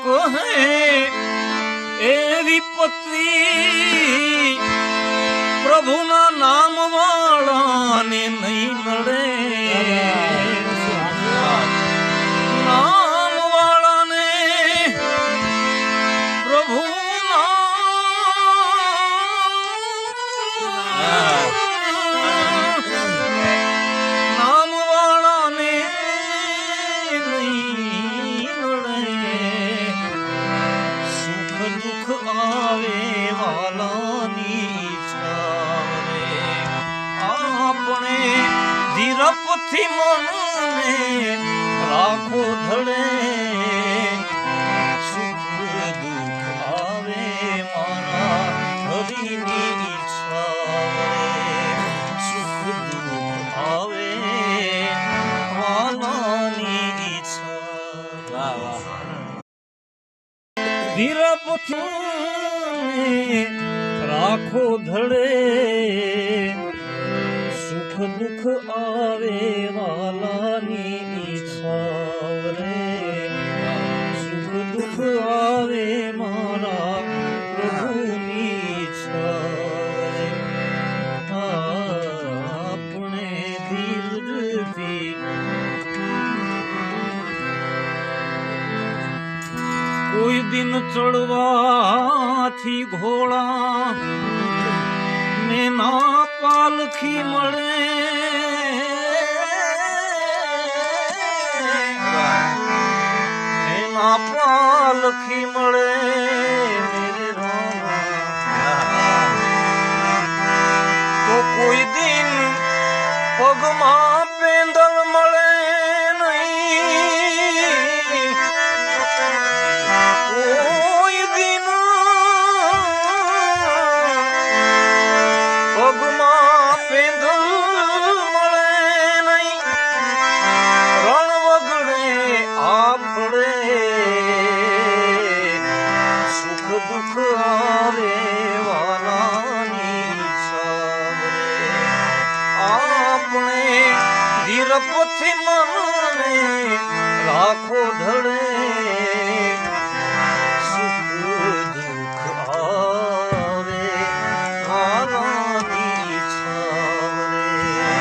કહે એવી પત્ની પ્રભુના નામ વાળાને નહીં નડે. નામ વાળાને પ્રભુના નામ વાળાને નહીં નડે. સુખ દુઃખ આવે વાલાની છાવરે. આપણે ધીરપથી મનને રાખો ધડે. સુખ દુઃખ આવે મારા હરિની છાવરે. સુખ દુઃખ આવે વાલાની છાવરે. ધીરપથી રાખો ધડે. સુખ દુઃખ આવે વાલાની છાવરે. સુખ દુઃખ આવે મારા પ્રભુની છાવરે. આપણે દિલથી કોઈ દિન ચડવાથી ઘોડા ને ના પાલખી મળે. ના પાલખી મળે. તો કોઈ દિન પગમાં પેંદલ મળે નહીં. કોઈ દિન પગમાં પેંદલ મળે નહીં. રણ વગડે આપડે. સુખ દુઃખ આવે વાલાની છાવરે. આપણે ધીરપથી મનને રાખો ધડે.